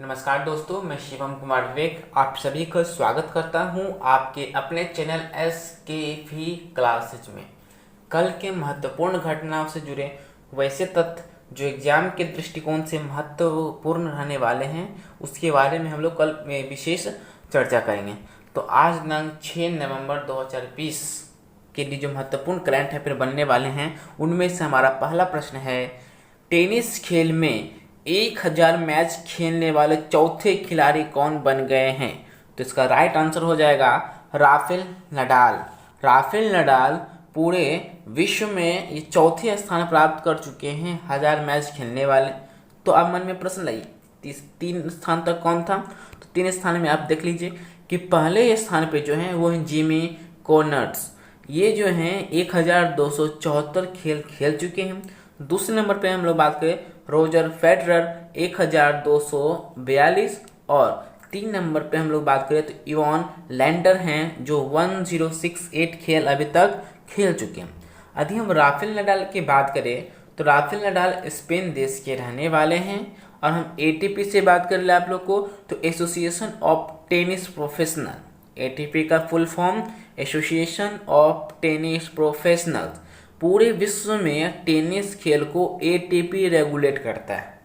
नमस्कार दोस्तों, मैं शिवम कुमार विवेक आप सभी का स्वागत करता हूं आपके अपने चैनल SKV क्लासेज में। कल के महत्वपूर्ण घटनाओं से जुड़े वैसे तथ्य जो एग्जाम के दृष्टिकोण से महत्वपूर्ण रहने वाले हैं उसके बारे में हम लोग कल में विशेष चर्चा करेंगे। तो आज दिनांक 6 नवंबर 2020 के लिए जो महत्वपूर्ण करंट अफेयर बनने वाले हैं उनमें से हमारा पहला प्रश्न है, टेनिस खेल में 1000 मैच खेलने वाले चौथे खिलाड़ी कौन बन गए हैं? तो इसका राइट आंसर हो जाएगा राफेल नडाल। राफेल नडाल पूरे विश्व में ये चौथे स्थान प्राप्त कर चुके हैं 1000 मैच खेलने वाले। तो अब मन में प्रश्न लाई 3 स्थान तक कौन था? तो 3 स्थान में आप देख लीजिए कि पहले स्थान पे जो है वो है जिमी कॉनर्स, ये जो हैं 1274 खेल खेल चुके हैं। दूसरे नंबर पे हम लोग बात करें रोजर फेडरर 1242 और 3 नंबर पे हम लोग बात करें तो इवान लैंडर हैं जो 1068 खेल अभी तक खेल चुके हैं। यदि हम राफेल नडाल की बात करें तो राफेल नडाल स्पेन देश के रहने वाले हैं। और हम ATP से बात कर ले आप लोग को तो association of tennis professional, ATP का full form association of tennis professional, पूरे विश्व में टेनिस खेल को ATP रेगुलेट करता है।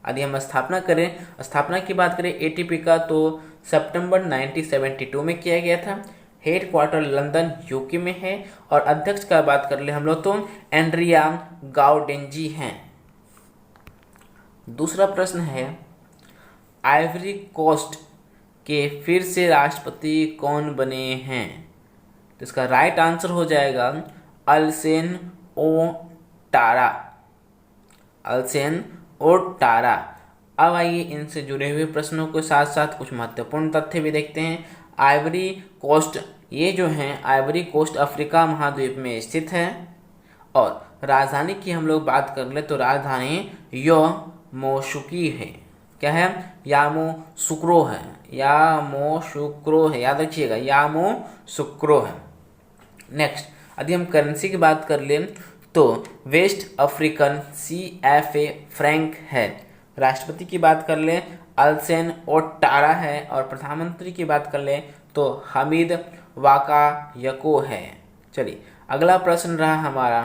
यदि हम स्थापना की बात करें ATP का तो सितंबर 1972 में किया गया था। हेड क्वार्टर लंदन UK में है और अध्यक्ष का बात कर ले हम लोग तो एंड्रिया गाउडेंजी हैं। दूसरा प्रश्न है, आइवरी कोस्ट के फिर से राष्ट्रपति कौन बने हैं? तो इसका राइट आंसर हो जाएगा अल्सेन ओटारा। अल्सेन ओटारा। अब आइए इनसे जुड़े हुए प्रश्नों के साथ साथ कुछ महत्वपूर्ण तथ्य भी देखते हैं। आइवरी कोस्ट, ये जो हैं आइवरी कोस्ट अफ्रीका महाद्वीप में स्थित है और राजधानी की हम लोग बात कर ले तो राजधानी यामोसुकी है। क्या है? यामोसुक्रो है। यामोसुक्रो है, याद रखिएगा यामोसुक्रो है। नेक्स्ट, यदि हम करेंसी की बात कर लें तो वेस्ट अफ्रीकन CFA फ्रैंक है। राष्ट्रपति की बात कर लें अल्सेन ओटारा है और प्रधानमंत्री की बात कर लें तो हमीद वाकायको है। चलिए अगला प्रश्न रहा हमारा,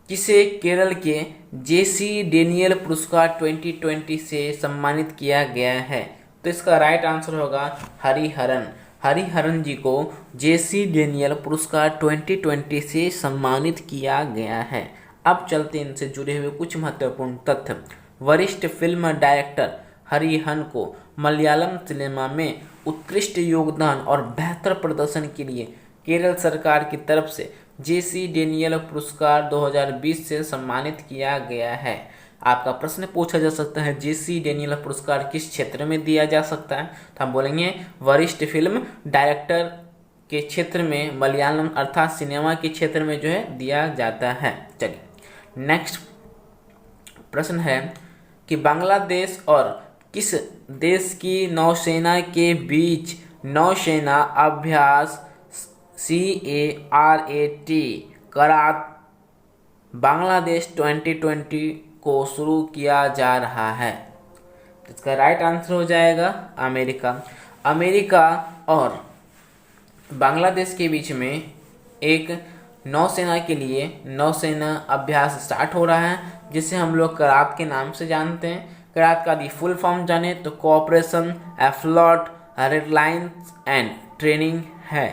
किसे केरल के JC डेनियल पुरस्कार 2020 से सम्मानित किया गया है? तो इसका राइट आंसर होगा हरिहरन। हरिहरन जी को JC डेनियल पुरस्कार 2020 से सम्मानित किया गया है। अब चलते इनसे जुड़े हुए कुछ महत्वपूर्ण तथ्य। वरिष्ठ फिल्म डायरेक्टर हरिहरन को मलयालम सिनेमा में उत्कृष्ट योगदान और बेहतर प्रदर्शन के लिए केरल सरकार की तरफ से JC डेनियल पुरस्कार 2020 से सम्मानित किया गया है। आपका प्रश्न पूछा जा सकता है JC डेनियल पुरस्कार किस क्षेत्र में दिया जा सकता है? तो हम बोलेंगे वरिष्ठ फिल्म डायरेक्टर के क्षेत्र में, मलयालम अर्थात सिनेमा के क्षेत्र में जो है दिया जाता है। चलिए नेक्स्ट प्रश्न है कि बांग्लादेश और किस देश की नौसेना के बीच नौसेना अभ्यास CARAT करात बांग्लादेश 2020 को शुरू किया जा रहा है? इसका राइट आंसर हो जाएगा अमेरिका। अमेरिका और बांग्लादेश के बीच में एक नौसेना के लिए नौसेना अभ्यास स्टार्ट हो रहा है जिसे हम लोग करात के नाम से जानते हैं। करात का दी फुल फॉर्म जाने तो कोऑपरेशन एफ्लोट रेडलाइंस एंड ट्रेनिंग है।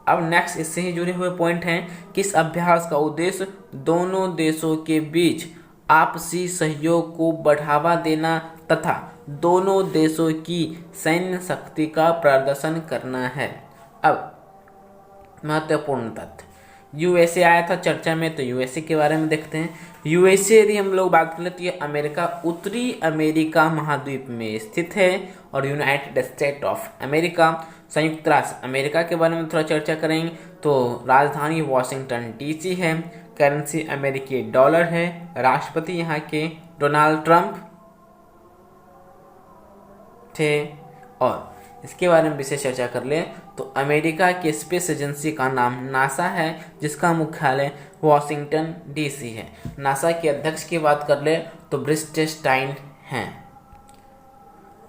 अब नेक्स्ट इससे ही जुड़े हुए पॉइंट हैं कि इस अभ्यास का उद्देश्य दोनों देशों के बीच आपसी सहयोग को बढ़ावा देना तथा दोनों देशों की सैन्य शक्ति का प्रदर्शन करना है। अब महत्वपूर्ण तथ्य, USA आया था चर्चा में तो USA के बारे में देखते हैं। USA यदि हम लोग बात करें तो ये अमेरिका, उत्तरी अमेरिका महाद्वीप में स्थित है और यूनाइटेड स्टेट ऑफ अमेरिका, संयुक्त राष्ट्र अमेरिका के बारे में थोड़ा चर्चा करेंगे तो राजधानी वाशिंगटन DC है। करेंसी अमेरिकी डॉलर है। राष्ट्रपति यहाँ के डोनाल्ड ट्रंप थे। और इसके बारे में विशेष चर्चा कर ले तो अमेरिका की स्पेस एजेंसी का नाम नासा है जिसका मुख्यालय वाशिंगटन DC है। नासा के अध्यक्ष की बात कर ले तो ब्रिस्टेस्टाइन हैं।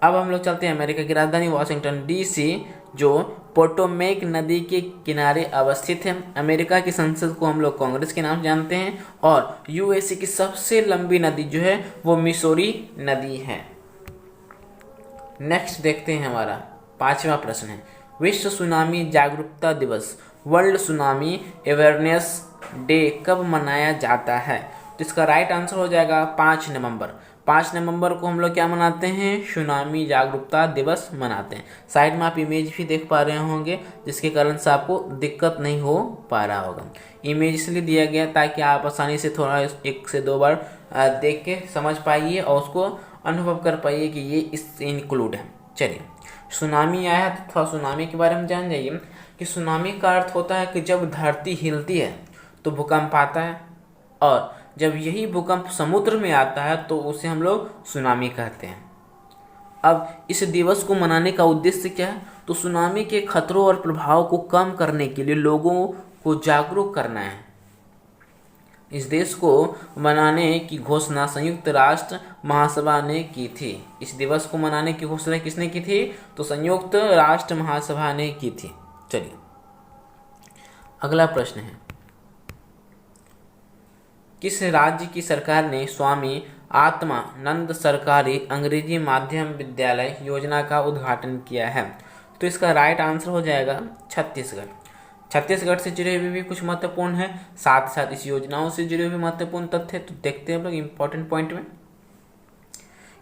अब हम लोग चलते हैं अमेरिका की राजधानी वॉशिंगटन डीसी, जो पोटोमेक नदी के किनारे अवस्थित है। अमेरिका की संसद को हम लोग कांग्रेस के नाम से जानते हैं, और यूएसए की सबसे लंबी नदी जो है वो मिसौरी नदी है। नेक्स्ट देखते हैं, हमारा 5वां प्रश्न है, विश्व सुनामी जागरूकता दिवस, वर्ल्ड सुनामी अवेयरनेस डे कब मनाया जाता है? तो इसका राइट आंसर हो जाएगा 5 नवंबर। 5 नवंबर को हम लोग क्या मनाते हैं? सुनामी जागरूकता दिवस मनाते हैं। साइड में आप इमेज भी देख पा रहे होंगे, जिसके कारण से आपको दिक्कत नहीं हो पा रहा होगा। इमेज इसलिए दिया गया ताकि आप आसानी से थोड़ा 1 से 2 बार देख के समझ पाइए और उसको अनुभव कर पाइए कि ये इससे इंक्लूड है। चलिए, सुनामी आया तो थोड़ा सुनामी के बारे में जान जाइए कि सुनामी का अर्थ होता है कि जब धरती हिलती है तो भूकंप आता है, और जब यही भूकंप समुद्र में आता है तो उसे हम लोग सुनामी कहते हैं। अब इस दिवस को मनाने का उद्देश्य क्या है? तो सुनामी के खतरों और प्रभाव को कम करने के लिए लोगों को जागरूक करना है। इस देश को मनाने की घोषणा संयुक्त राष्ट्र महासभा ने की थी। इस दिवस को मनाने की घोषणा किसने की थी? तो संयुक्त राष्ट्र महासभा ने की थी। चलिए, अगला प्रश्न है, किस राज्य की सरकार ने स्वामी आत्मानंद सरकारी अंग्रेजी माध्यम विद्यालय योजना का उद्घाटन किया है? तो इसका राइट आंसर हो जाएगा छत्तीसगढ़। छत्तीसगढ़ से जुड़े हुए भी कुछ महत्वपूर्ण है, साथ साथ इस योजनाओं से जुड़े हुए महत्वपूर्ण तथ्य तो देखते हैं हम लोग इंपॉर्टेंट पॉइंट में।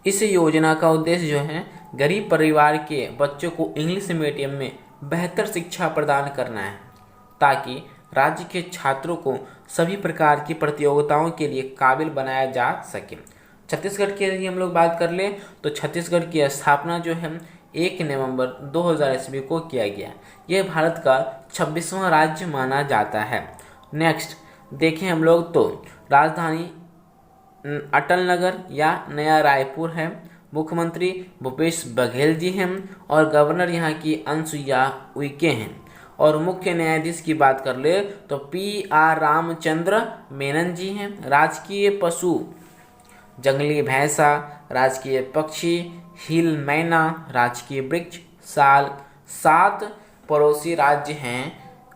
इस योजना का उद्देश्य जो है गरीब परिवार के बच्चों को इंग्लिश मीडियम में बेहतर शिक्षा प्रदान करना है, ताकि राज्य के छात्रों को सभी प्रकार की प्रतियोगिताओं के लिए काबिल बनाया जा सके। छत्तीसगढ़ की यदि हम लोग बात कर ले तो छत्तीसगढ़ की स्थापना जो है 1 नवंबर 2000 ईस्वी को किया गया। यह भारत का 26वां राज्य माना जाता है। नेक्स्ट देखें हम लोग तो राजधानी अटल नगर या नया रायपुर है, मुख्यमंत्री भूपेश बघेल जी हैं, और गवर्नर यहाँ की अनुसुईया उइके हैं, और मुख्य न्यायाधीश की बात कर ले तो PR रामचंद्र मेनन जी हैं। राजकीय पशु जंगली भैंसा, राजकीय पक्षी हिल मैना, राजकीय वृक्ष साल। 7 पड़ोसी राज्य हैं,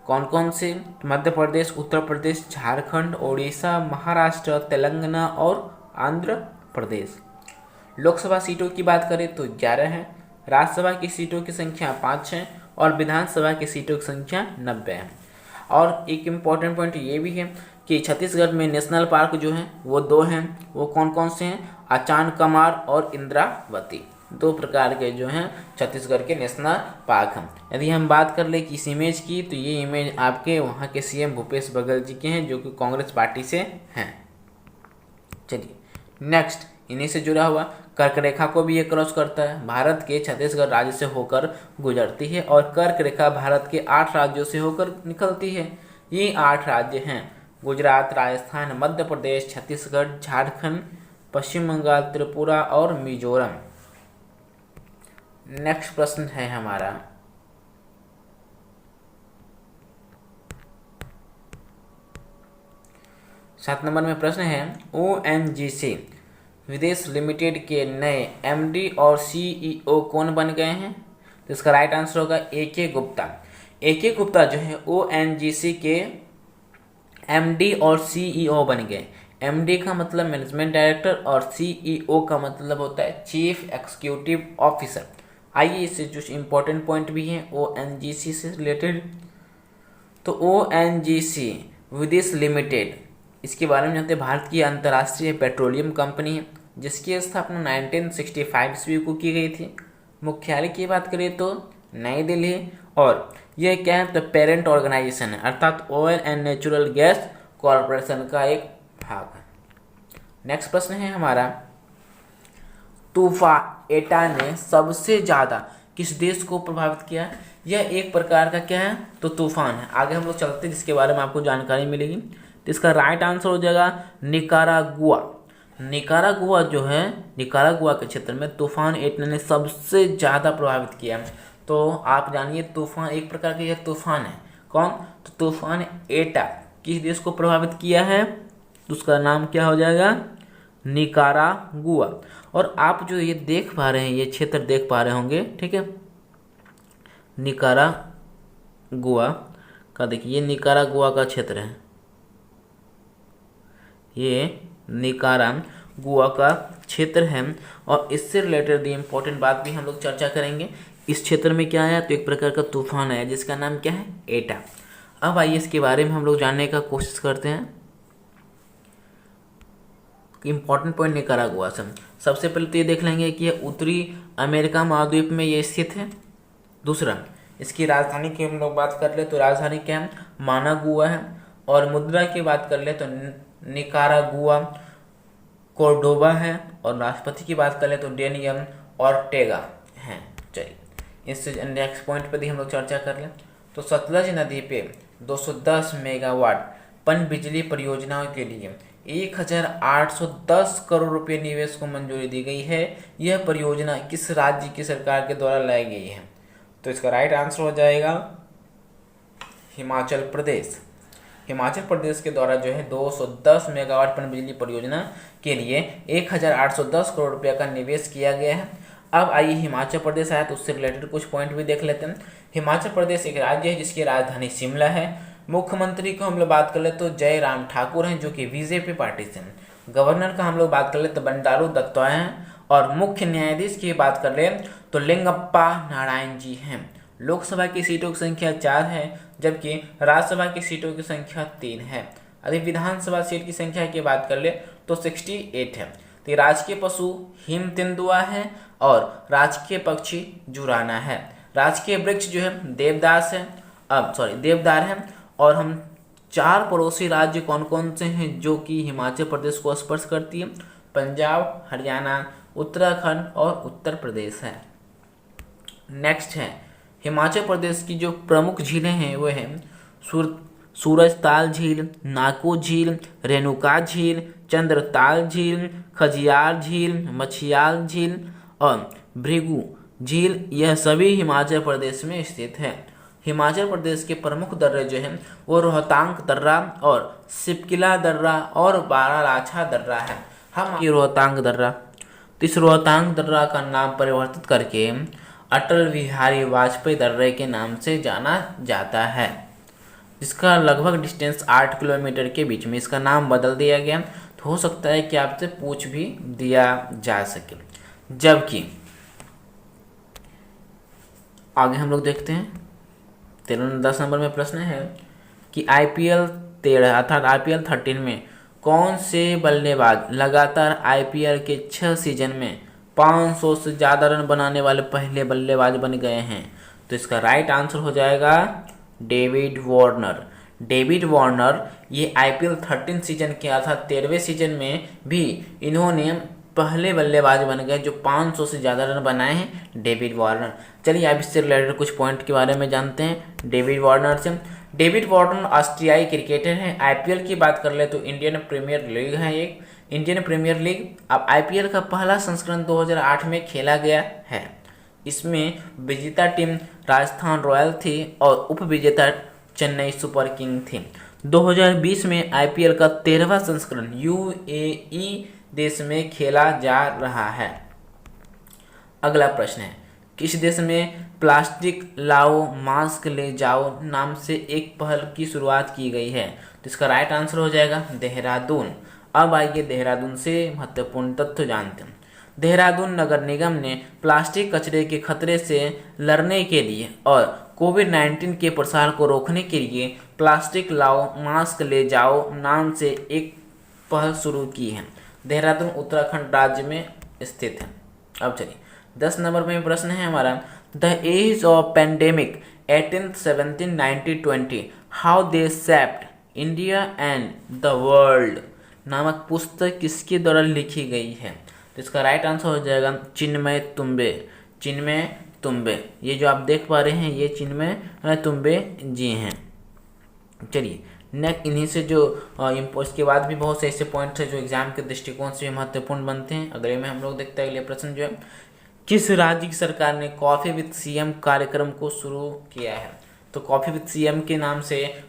कौन कौन से? मध्य प्रदेश, उत्तर प्रदेश, झारखंड, ओडिशा, महाराष्ट्र, तेलंगाना और आंध्र प्रदेश। लोकसभा सीटों की बात करें तो 11 है, राज्यसभा की सीटों की संख्या 5 है, और विधानसभा की सीटों की संख्या 90 है। और एक इम्पॉर्टेंट पॉइंट ये भी है कि छत्तीसगढ़ में नेशनल पार्क जो हैं वो 2 हैं, वो कौन कौन से हैं? अचान कमार और इंद्रावती, 2 प्रकार के जो हैं छत्तीसगढ़ के नेशनल पार्क हैं। यदि हम बात कर ले कि इस इमेज की, तो ये इमेज आपके वहाँ के CM भूपेश बघेल जी के हैं, जो कि कांग्रेस पार्टी से हैं। चलिए, नेक्स्ट इन्हीं से जुड़ा हुआ कर्क रेखा को भी ये क्रॉस करता है, भारत के छत्तीसगढ़ राज्य से होकर गुजरती है, और कर्क रेखा भारत के 8 राज्यों से होकर निकलती है। ये 8 राज्य हैं गुजरात, राजस्थान, मध्य प्रदेश, छत्तीसगढ़, झारखंड, पश्चिम बंगाल, त्रिपुरा और मिजोरम। नेक्स्ट प्रश्न है हमारा, सात नंबर में प्रश्न है, ONGC विदेश लिमिटेड के नए MD और CEO कौन बन गए हैं? तो इसका राइट आंसर होगा AK गुप्ता। AK गुप्ता जो है ONGC के MD और CEO बन गए। MD का मतलब मैनेजमेंट डायरेक्टर, और CEO का मतलब होता है चीफ एग्जीक्यूटिव ऑफिसर। आइए इससे जो इम्पोर्टेंट पॉइंट भी हैं ONGC से रिलेटेड, तो ONGC विदेश लिमिटेड, इसके बारे में जानते हैं। भारत की अंतर्राष्ट्रीय पेट्रोलियम कंपनी है, जिसकी स्थापना 1965 ईस्वी को की गई थी। मुख्यालय की बात करें तो नई दिल्ली है, और यह क्या है? तो पेरेंट ऑर्गेनाइजेशन है, अर्थात oil and natural gas corporation का एक भाग है। नेक्स्ट प्रश्न है हमारा, तूफान एटा ने सबसे ज्यादा किस देश को प्रभावित किया? यह एक प्रकार का क्या है? तो तूफान है। आगे हम लोग चलते हैं, जिसके बारे में आपको जानकारी मिलेगी। तो इसका राइट आंसर हो जाएगा निकारागुआ। निकारागुआ जो है, निकारागुआ के क्षेत्र में तूफान एटा ने सबसे ज़्यादा प्रभावित किया। तो आप जानिए, तूफान एक प्रकार का यह तूफान है। कौन? तो तूफान एटा किस देश को प्रभावित किया है? तो उसका नाम क्या हो जाएगा? निकारागुआ। और आप जो ये देख पा रहे हैं, ये क्षेत्र देख पा रहे होंगे, ठीक है, निकारागुआ का, देखिए ये निकारागुआ का क्षेत्र है, ये निकारागुआ का क्षेत्र है। और इससे रिलेटेड दी इम्पोर्टेंट बात भी हम लोग चर्चा करेंगे। इस क्षेत्र में क्या आया, तो एक प्रकार का तूफान आया जिसका नाम क्या है, एटा। अब आइए इसके बारे में हम लोग जानने का कोशिश करते हैं। इम्पोर्टेंट पॉइंट निकारागुआ से सबसे पहले तो ये देख लेंगे कि ये उत्तरी अमेरिका महाद्वीप में ये स्थित है। दूसरा, इसकी राजधानी की हम लोग बात कर ले तो राजधानी क्या है, मानागुआ है। और मुद्रा की बात कर ले तो निकारागुआ कोर्डोबा है। और राष्ट्रपति की बात कर ले तो डेनियल ऑर्टेगा हैं। चलिए इससे नेक्स्ट पॉइंट पर भी हम लोग चर्चा कर लें तो सतलज नदी पे 210 मेगावाट पन बिजली परियोजनाओं के लिए 1810 करोड़ रुपए निवेश को मंजूरी दी गई है। यह परियोजना किस राज्य की सरकार के द्वारा लाई गई है, तो इसका राइट आंसर हो जाएगा हिमाचल प्रदेश। हिमाचल प्रदेश के द्वारा जो है 210 मेगावाट पन बिजली परियोजना के लिए 1810 करोड़ रुपया का निवेश किया गया है। अब आइए हिमाचल प्रदेश आया तो उससे रिलेटेड कुछ पॉइंट भी देख लेते हैं। हिमाचल प्रदेश एक राज्य है जिसकी राजधानी शिमला है। मुख्यमंत्री को हम लोग बात कर ले तो जयराम ठाकुर हैं जो कि बीजेपी पार्टी से हैं। गवर्नर का हम लोग बात कर ले तो बंडारू दत्तात्रेय हैं। और मुख्य न्यायाधीश की बात कर ले तो लिंगप्पा नारायण जी हैं। लोकसभा की सीटों की संख्या 4 है जबकि राज्यसभा की सीटों की संख्या 3 है। यदि विधानसभा सीट की संख्या की बात कर ले तो 68 है। तो राजकीय पशु हिम तेंदुआ है और राजकीय पक्षी जुराना है। राजकीय वृक्ष जो है देवदार है। और हम 4 पड़ोसी राज्य कौन कौन से हैं जो कि हिमाचल प्रदेश को स्पर्श करती है, पंजाब, हरियाणा, उत्तराखंड और उत्तर प्रदेश है। नेक्स्ट है हिमाचल प्रदेश की जो प्रमुख झीलें हैं वो हैं सूरजताल झील, नाको झील, रेणुका झील, चंद्रताल झील, खजियार झील, मछियाल झील और भृगु झील। यह सभी हिमाचल प्रदेश में स्थित है। हिमाचल प्रदेश के प्रमुख दर्रे जो हैं वो रोहतांग दर्रा और सिपकिला दर्रा और बारालाछा दर्रा है। हम ये रोहतांग दर्रा, तो इस रोहतांग दर्रा का नाम परिवर्तित करके अटल बिहारी वाजपेयी दर्रे के नाम से जाना जाता है, जिसका लगभग डिस्टेंस 8 किलोमीटर के बीच में इसका नाम बदल दिया गया। तो हो सकता है कि आपसे पूछ भी दिया जा सके। जबकि आगे हम लोग देखते हैं 10 नंबर में प्रश्न है कि IPL 13 अर्थात IPL 13 में कौन से बल्लेबाज लगातार IPL के 6 सीजन में 500 से ज़्यादा रन बनाने वाले पहले बल्लेबाज बन गए हैं, तो इसका राइट आंसर हो जाएगा डेविड वार्नर। डेविड वार्नर ये IPL 13 सीजन के अर्थात 13वें सीजन में भी इन्होंने पहले बल्लेबाज बन गए जो 500 से ज़्यादा रन बनाए हैं, डेविड वार्नर। चलिए अब इससे रिलेटेड कुछ पॉइंट के बारे में जानते हैं डेविड वार्नर से। डेविड वार्नर ऑस्ट्रेलियाई क्रिकेटर हैं। IPL की बात कर ले तो इंडियन प्रीमियर लीग है एक इंडियन प्रीमियर लीग। अब IPL का पहला संस्करण 2008 में खेला गया है। इसमें विजेता टीम राजस्थान रॉयल थी और उप विजेता चेन्नई सुपर किंग थी। 2020 में IPL का 13वां संस्करण UAE देश में खेला जा रहा है। अगला प्रश्न है किस देश में प्लास्टिक लाओ मास्क ले जाओ नाम से एक पहल की शुरुआत की गई है, तो इसका राइट आंसर हो जाएगा देहरादून। अब आइए देहरादून से महत्वपूर्ण तथ्य जानते हैं। देहरादून नगर निगम ने प्लास्टिक कचरे के खतरे से लड़ने के लिए और कोविड-19 के प्रसार को रोकने के लिए प्लास्टिक लाओ मास्क ले जाओ नाम से एक पहल शुरू की है। देहरादून उत्तराखंड राज्य में स्थित है। अब चलिए 10 नंबर में प्रश्न है हमारा, the age of pandemic 18th 17th 19th 20 how they shaped India and the world नामक पुस्तक किसके द्वारा लिखी गई है, तो इसका राइट आंसर हो जाएगा चिन्मय तुम्बे। चिन्मय तुम्बे, ये जो आप देख पा रहे हैं ये चिन्मय तुम्बे जी हैं। चलिए नेक्स्ट इन्हीं से जो इसके बाद भी बहुत से ऐसे पॉइंट्स हैं जो एग्जाम के दृष्टिकोण से महत्वपूर्ण बनते हैं। अगले में हम लोग देखते हैं अगले प्रश्न जो है, किस राज्य की सरकार ने कॉफी विद CM कार्यक्रम को शुरू किया है, तो कॉफी विद CM के नाम से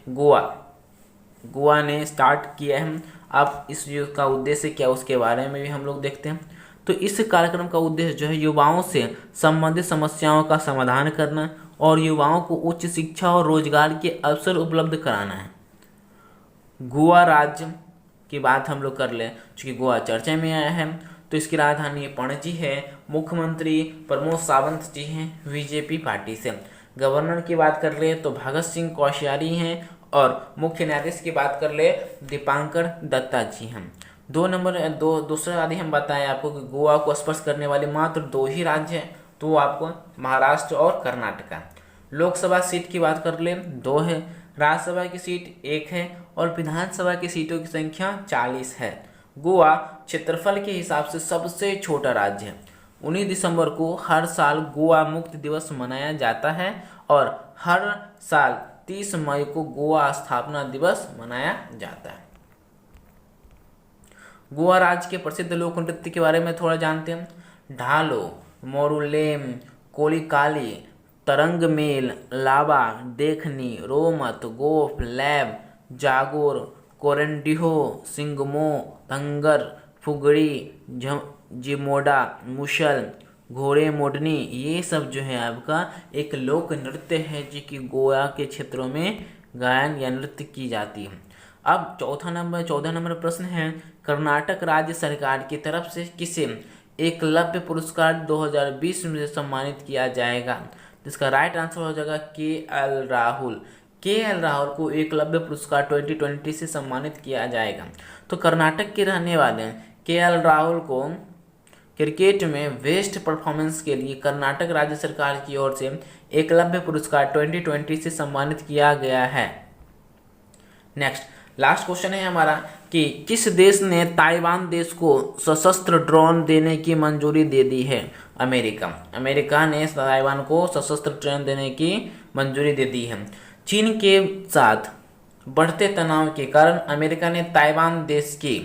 गोवा ने स्टार्ट किया है। अब इस का उद्देश्य क्या उसके बारे में भी हम लोग देखते हैं। तो इस कार्यक्रम का उद्देश्य जो है युवाओं से संबंधित समस्याओं का समाधान करना और युवाओं को उच्च शिक्षा और रोजगार के अवसर उपलब्ध कराना है। गोवा राज्य की बात हम लोग कर लें, चूँकि गोवा चर्चा में आया है, तो इसकी राजधानी पणजी है। मुख्यमंत्री प्रमोद सावंत जी हैं बीजेपी पार्टी से। गवर्नर की बात कर ले तो भगत सिंह कोश्यारी हैं और मुख्य न्यायाधीश की बात कर ले दीपांकर दत्ता जी हैं। दूसरा आदि हम बताएं आपको कि गोवा को स्पर्श करने वाले मात्र 2 ही राज्य हैं, तो वो आपको महाराष्ट्र और कर्नाटका। लोकसभा सीट की बात कर ले 2 है, राज्यसभा की सीट 1 है और विधानसभा की सीटों की संख्या 40 है। गोवा क्षेत्रफल के हिसाब से सबसे छोटा राज्य है। 19 दिसंबर को हर साल गोवा मुक्ति दिवस मनाया जाता है और हर साल 30 मई को गोवा स्थापना दिवस मनाया जाता है। गोवा राज्य के प्रसिद्ध लोक नृत्य के बारे में थोड़ा जानते हैं। ढालो, मोरुलेम, कोलिकाली, तरंग मेल, लाबा, देखनी, रोमत, गोफ, लैब, जागोर, कोरेंडिहो, सिंगमो, तंगर, फुगड़ी, जिमोडा, मुशल, घोड़े मोडनी, ये सब जो है आपका एक लोक नृत्य है जो कि गोवा के क्षेत्रों में गायन या नृत्य की जाती है। अब 14 नंबर प्रश्न है, कर्नाटक राज्य सरकार की तरफ से किसे एकलव्य पुरस्कार 2020 में सम्मानित किया जाएगा? इसका राइट आंसर हो जाएगा के.एल. राहुल। के.एल. राहुल को एकलव्य पुरस्कार 2020 से सम्मानित किया जाएगा। तो कर्नाटक के रहने वाले के.एल. राहुल को क्रिकेट में बेस्ट परफॉर्मेंस के लिए कर्नाटक राज्य सरकार की ओर से एकलव्य पुरस्कार 2020 से सम्मानित किया गया है। नेक्स्ट लास्ट क्वेश्चन है हमारा कि किस देश ने ताइवान देश को सशस्त्र ड्रोन देने की मंजूरी दे दी है? अमेरिका ने ताइवान को सशस्त्र ड्रोन देने की मंजूरी दे दी है। चीन के साथ बढ़ते तनाव के कारण अमेरिका ने ताइवान देश की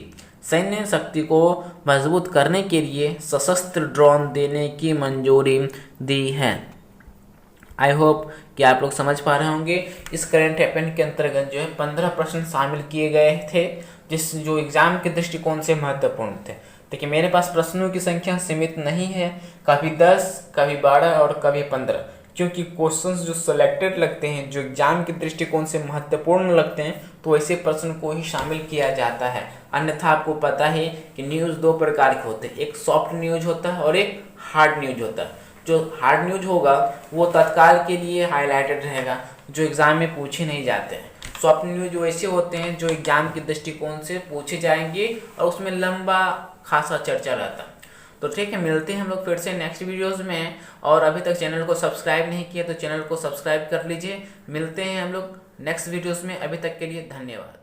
सैन्य शक्ति को मजबूत करने के लिए सशस्त्र ड्रोन देने की मंजूरी दी है। आई होप कि आप लोग समझ पा रहे होंगे। इस करंट अफेयर के अंतर्गत जो है 15 प्रश्न शामिल किए गए थे जो एग्जाम के दृष्टिकोण से महत्वपूर्ण थे। देखिए मेरे पास प्रश्नों की संख्या सीमित नहीं है, कभी 10, कभी 12 और कभी 15, क्योंकि क्वेश्चंस जो सिलेक्टेड लगते हैं, जो एग्जाम के दृष्टिकोण से महत्वपूर्ण लगते हैं, तो ऐसे प्रश्न को ही शामिल किया जाता है। अन्यथा आपको पता है कि न्यूज़ 2 प्रकार के होते हैं, एक सॉफ्ट न्यूज होता है और एक हार्ड न्यूज होता है। जो हार्ड न्यूज होगा वो तत्काल के लिए हाईलाइटेड रहेगा, जो एग्जाम में पूछे नहीं जाते हैं। सॉफ्ट न्यूज वैसे होते हैं जो एग्जाम के दृष्टिकोण से पूछे जाएंगे और उसमें लंबा खासा चर्चा रहता है। तो ठीक है, मिलते हैं हम लोग फिर से नेक्स्ट वीडियोस में। और अभी तक चैनल को सब्सक्राइब नहीं किया तो चैनल को सब्सक्राइब कर लीजिए। मिलते हैं हम लोग नेक्स्ट वीडियोस में। अभी तक के लिए धन्यवाद।